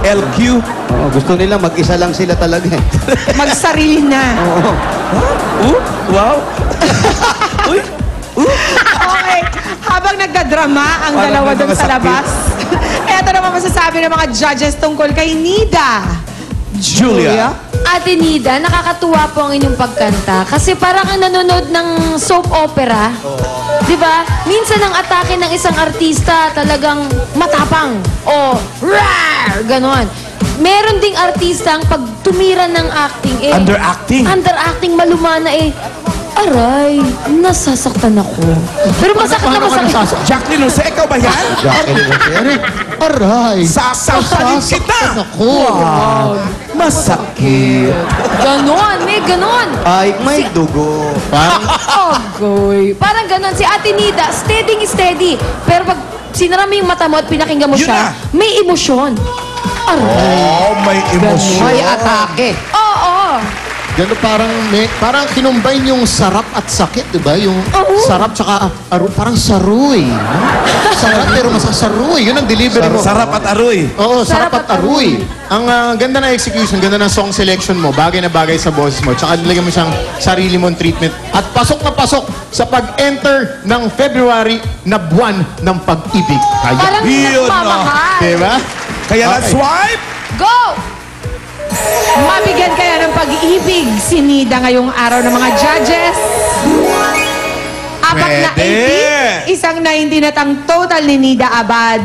LQ. Oo, gusto nila mag-isa lang sila talaga eh. Magsarili na. Oo. Wow. Uy. Okay. Habang nagdadrama ang Parang dalawa may dun mga sa sakit. labas, eto naman masasabi ng mga judges tungkol kay Nida. Julia. Ate Nida, nakakatuwa po ang inyong pagkanta. Kasi parang kang nanonood ng soap opera. Di ba? Minsan ang atake ng isang artista talagang matapang. O, rar! Ganon. Meron ding artista ang pag tumira ng acting eh. Underacting. Underacting, malumana eh. Aray, nasasaktan ako. Pero masakit na masakit. Jacqueline Jose, ikaw ba yan? Jacqueline Rosero. Aray. Sasasalin kita. Ako. Masakit. Ganon, may ganon. Ay, may dugo. Parang, Agoy. Parang ganon. Si Ate Nida, steady. Pero pag sinara mo yung mata mo at pinakinggan mo Yun siya, na. may emosyon. Aray. Oh, may emosyon. may atake. Oo. Gano'n parang kinumbine yung sarap at sakit, di ba? Yung Oo. sarap tsaka parang saruy. Sarap pero masasaruy. Yun ang delivery mo. Sarap at aroy. Oo, sarap at aruy. Ang ganda na execution, ganda ng song selection mo, bagay na bagay sa boses mo. Tsaka nilagyan mo siyang sarili mong treatment. At pasok na pasok sa pag-enter ng February na buwan ng pag-ibig. Parang Yun, nagmamahal. Di ba? Kaya let's swipe. Go! Mabigyan kaya ng pag-ibig si Nida ngayong araw ng mga judges. Apat na Pwede. 80, isang 19 at ang total ni Nida Abad.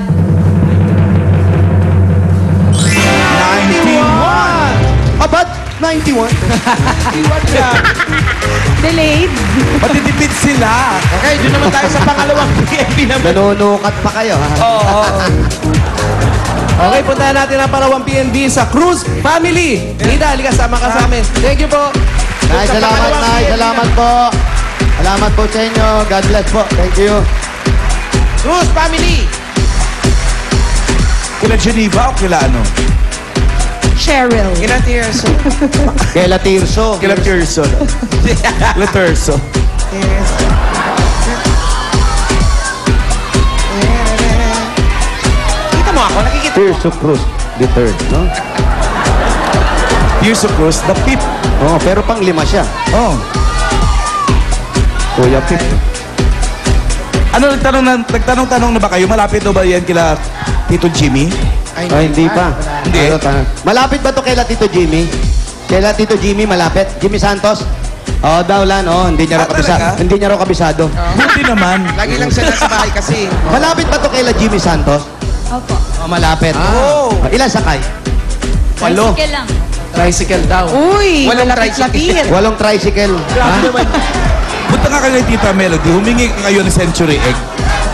91. Abad, 91. Delayed. Matitipid sila. Okay, doon naman tayo sa pangalawang PNP naman. Nanunukat pa kayo, ha? Oo. Okay, puntahan natin ang pangalawang PNB sa Cruz Family. Nida, halika, sama ka sa amin. Thank you po. Nay, salamat, Nay. Salamat po. Salamat po sa inyo. God bless po. Thank you. Cruz Family. Kila Geneva o kila ano? Cheryl. Kila Tirso. Kela Tirso. Kila Tirso. Kila Tirso. Kita mo ako, nakikita mo. Tirso Cruz. The third, no? Tirso Cruz, the fifth. Oo, pero pang lima siya. Oh. Kuya Pip. Ano, nagtanong-tanong na ba kayo? Malapit daw ba yan kila Tito Jimmy? Ay, hindi pa. Hindi. Ano, malapit ba to kay Tito Jimmy? Kay Tito Jimmy, malapit? Jimmy Santos? Oo, daw lan. Oo, hindi niya raw kabisado. talaga? Hindi niya raw kabisado. Buti naman. Lagi lang siya nasa bahay kasi. Malapit ba to kay Jimmy Santos? Opo. Oo, malapit. Oh. Ilan sakay? 8. Tricycle lang. Tricycle daw. Uy, Walang malapit-lapit. 8 tricycle. Punta nga kayo kay Tita Melody, humingi kayo ng Century Egg.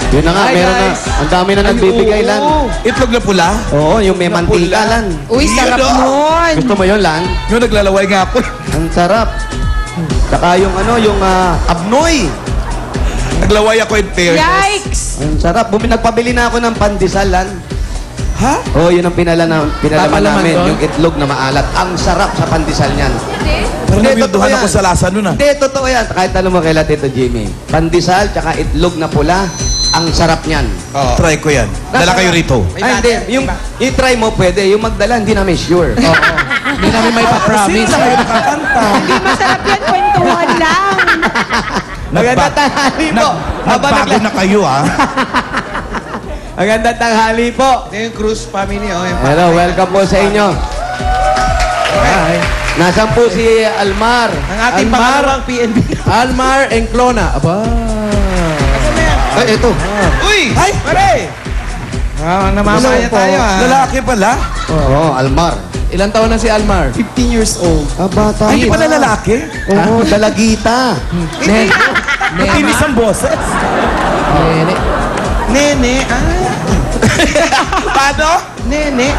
Yun na nga, Hi, meron na. guys. Ang dami na nagbibigay lan. Itlog na pula. Oo, yung may mantika lan. Uy, sarap Yun, nun. Gusto mo yun lan? Yung naglalaway nga ako. Ang sarap. Saka yung ano, yung abnoy. Naglaway ako in fairness. Yikes! Ang sarap. Nagpabili na ako ng pandesal lan. Ha? Oo, yun ang pinalaman Papalaman namin. doon? Yung itlog na maalat. Ang sarap sa pandesal niyan. Pero Hindi, nabiyuduhan totoo ako yan. sa lasa nun ah. Hindi, totoo yan. Kahit ano mo kay Tito Jimmy. Pandesal, tsaka itlog na pula. Ang sarap niyan. Try ko yan. Dala kayo rito. Ay, hindi. Yung i-try mo, pwede. Yung magdala, hindi namin sure. Oo. Hindi namin may pa-promise. Sino na kayo nakakanta? Hindi masarap yan, kwentuhan lang. Magandang tanghali po. Nagbago na kayo ah. Magandang tanghali po. Ito yung Cruz family. Oh, yung Hello, welcome po sa inyo. Hi. Nasaan po si Almar? Ang ating pangalawang PNB. Almar Enclona. Aba. Ay, ito. Uy! Ay! Pare! Namamaya tayo ah. Lalaki pala? Oo, Almar. Ilang taon na si Almar? 15 years old. Bata. Ay, hindi pala lalaki? Oo, dalagita. Matinis ang boses. Nene. Nene, Paano? Nene,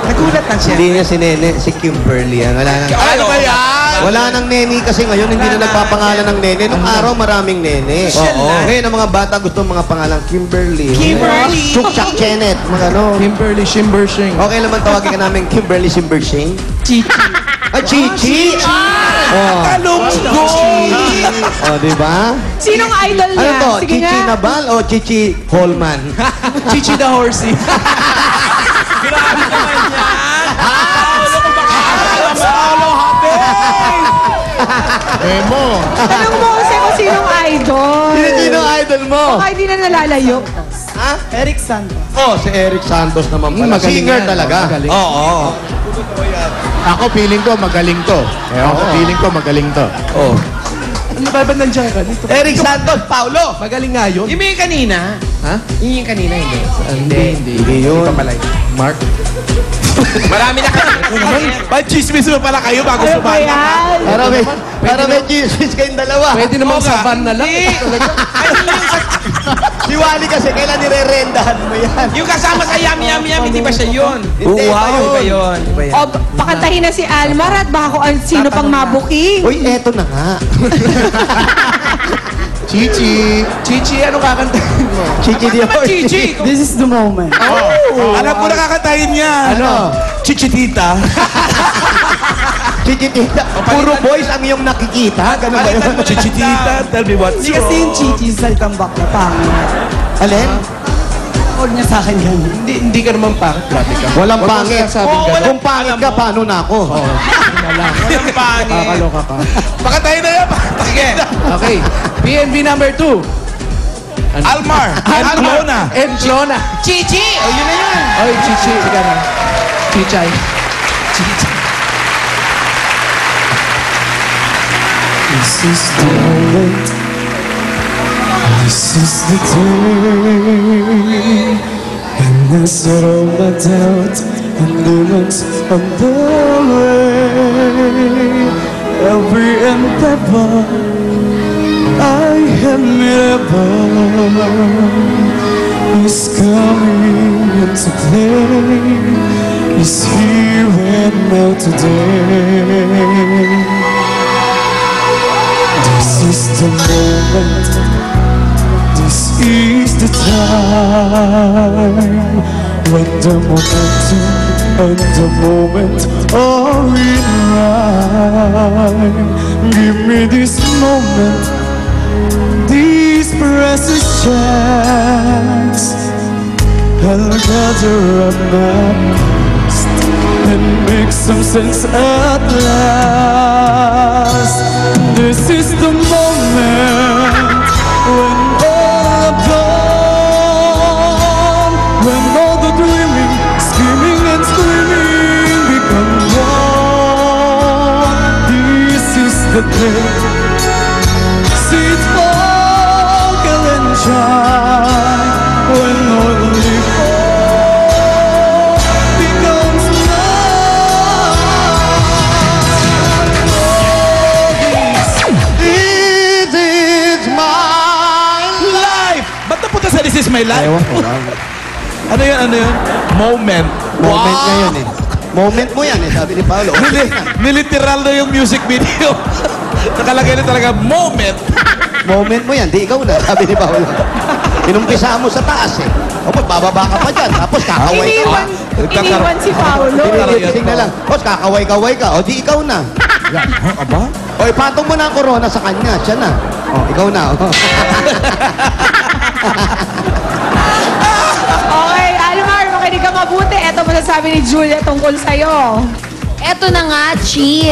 Nagulat lang siya. Hindi niya si Nene, si Kimberly. Yan. Wala nang... Ano ba yan? Wala nang neni kasi ngayon, hindi na nagpapangalan ng nene. Nung araw, maraming nene. Oo. Ngayon, ang mga bata gusto mga pangalan, Kimberly. Kimberly. Chukchak Kenneth. Mga ano. Kimberly Shimbershing. Okay naman tawagin ka namin Kimberly Simbersing. Chichi. Ah, Chichi! Oh. Kalunggo! Oh, di ba? Sinong idol Ano niya? to? Sige Chichi nga. Nabal o Chichi Holman? Chichi the Horsey. Grabe ka Baka hindi na nalalayo. Ha? Eric Santos. Oh, si Eric Santos naman pala. Magaling Singer yan. talaga. Magaling. Oo. Ako, feeling ko magaling to. Feeling ko magaling to. Oh. Ano ba ba nandiyan ka? Dito. Eric Santos, Paulo. Magaling nga yun. Yung kanina. Ha? Yung kanina, hindi. Hindi yun. Ito pala yun. Mark. Marami na Ba't chismis mo pala kayo bago Ano ba sumama? yan? Para may Jesus kayong dalawa. Pwede namang saban na lang. Si Wally kasi, kailan nire-rendahan mo yan? Yung kasama sa Yami Yami Yami, di ba siya yun? Hindi, Iba yun. Iba yun. O, pakantahin na si Almar at baka kung sino pang mabuking. Uy, eto na nga. Chichi. Chichi, ano kakantahin mo? Chichi Dior. Chichi! This is the moment. Alam ko na kakantahin niya. Ano? Chichitita. Chichi Tita. Puro boys ang iyong nakikita. Ganun ba yun? Chichitita, tell me what's Hindi kasi yung chichi sa salitang bakla, pangit. Alin? Huwag niya sa akin yan. Hindi ka naman pangit. Grabe ka. Walang Huwag mo pangit. sinasabing ganun. Kung pangit ka, paano na ako? Walang pangit. Kakaloka ka. Pakatayin na yan. Sige. Okay. PNB number 2. Almar. Almona. And Clona. Chichi! O, yun na yun. Oy, Chichi. Sige na. Chichay. This is the moment. This is the day. And I set all my doubt and limits on the way. Every endeavor I have never is coming into play. Is here and now today. This is the moment. This is the time when the momentum and the moment are in rhyme. Give me this moment, this precious chance. I'll gather up my past and make some sense at last. This is the moment when all I've done, when all the dreaming, scheming and screaming become one. This is the day. See it sparkle and shine when all the becomes This is my life. Ba't napunta sa This is my life? Ewan ko. Ano yun? Ano yun? Moment. Moment niya yun eh. Moment mo yan eh, sabi ni Paolo. Niliteral na yung music video. Nakalagay na talaga, moment. Moment mo yan, di ikaw na, sabi ni Paolo. Inumpisa mo sa taas eh. O, bababa ka pa dyan, tapos kakaway ka pa. Iniwan si Paolo. Pinilipising na lang. Tapos kakaway-kaway ka, o di ikaw na. Aba? O, ipatong mo na ang corona sa kanya, siya na. O, ikaw na. O. Okay, Almar, makinig ka mabuti. Ito masasabi ni Julia tungkol sa'yo. Eto na nga, Chi.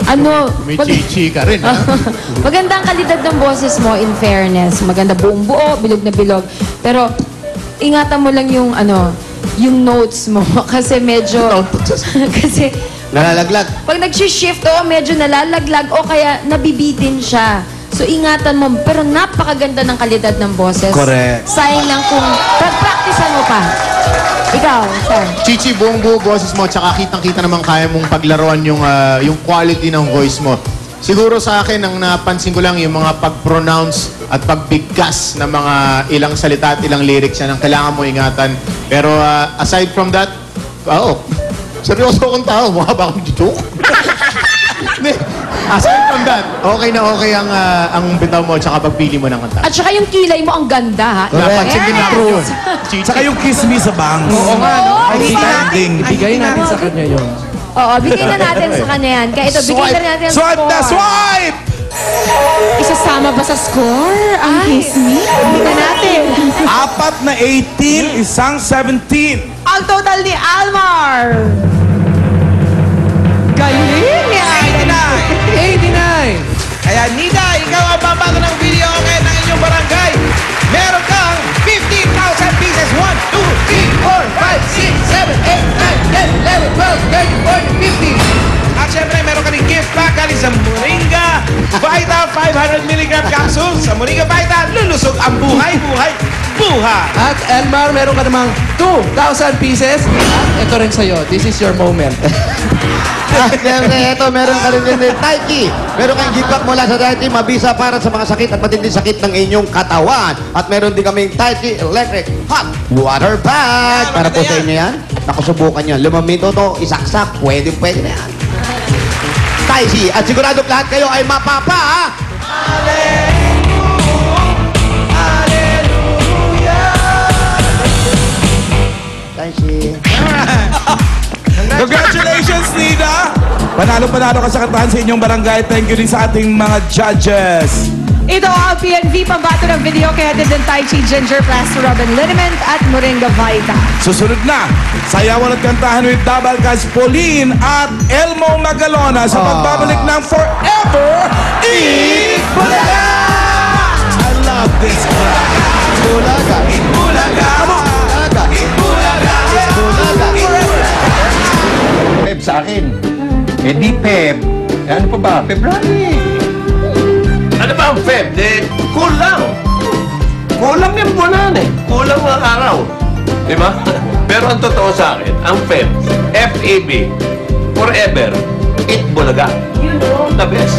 Ano? May chichi ka rin, ha? Maganda ang kalidad ng boses mo, in fairness. Maganda buong buo, bilog na bilog. Pero, ingatan mo lang yung, yung notes mo. Kasi medyo... kasi, Nalalaglag. pag nag-shift, medyo nalalaglag o kaya nabibitin siya. So, ingatan mo. Pero napakaganda ng kalidad ng boses. Correct. Sayang lang kung practicean mo pa. Ikaw, sir. Chichi, buong buo boses mo, tsaka kitang-kita naman kaya mong paglaruan yung quality ng voice mo. Siguro sa akin, ang napansin ko lang yung mga pag-pronounce at pagbigkas ng mga ilang salita at ilang lyrics yan ang kailangan mo ingatan. Pero aside from that, seryoso akong tao. Mukha ba akong joke? Aside from that, okay na okay ang bitaw mo tsaka pagpili mo ng kanta. At saka yung kilay mo, ang ganda, ha? Napansin din natin yun. Chichi. Saka yung kiss me sa bangs. Oo nga, no? Outstanding. Ibigay natin sa kanya yun. Oo, bigay na natin sa kanya yan. Kaya ito, bigay na natin ang Swipe na, score. swipe! Isasama ba sa score? Ang kiss me? Tingnan natin. 4 na 18, isang 17. Ang total ni Almar. Galing ni Almar. 89. Kaya Nida, ikaw ang babago ng video okay ng inyong barangay. pieces. 1, 2, 3, 4, 5, 6, 7, 8, 9, 10, 11, 12, 13, 14, 15. At syempre, meron ka rin gift pack galing sa Moringa Vita 500 mg capsules. Sa Moringa Vita, lulusog ang buhay. At Elmar, meron ka namang 2,000 pieces. At ito rin sa'yo. This is your moment. At siyempre, ito, meron ka rin din Taiki. Meron kang gift mula sa Taiki, mabisa para sa mga sakit at matinding sakit ng inyong katawan. At meron din kaming Taiki Electric Hot Water Bag. Para po sa inyo yan. Nakusubukan nyo. 5 minuto, isaksak. Pwede na yan. Taiki. At sigurado lahat kayo ay mapapa. Taiki. Congratulations, Nida! Panalo-panalo ka sa kantahan sa inyong barangay. Thank you din sa ating mga judges. Ito ang PNV pambato ng video kay hatid ng Tai Chi Ginger Plaster Robin Liniment at Moringa Vita. Susunod na, sayawan at kantahan with Dabalcaz Pauline at Elmo Magalona sa pagbabalik ng Forever in Bulaga! I love this crowd. Bulaga. Bulaga! Bulaga. Bulaga. Peb sa akin. Eh di Peb. Eh, ano pa ba? February. Ano ba ang Feb? Kulang. Kulang yung buwan eh. Kulang ang araw. Di ba? Pero ang totoo sa akin, ang Feb, F-E-B, forever, it Bulaga. You know, the best.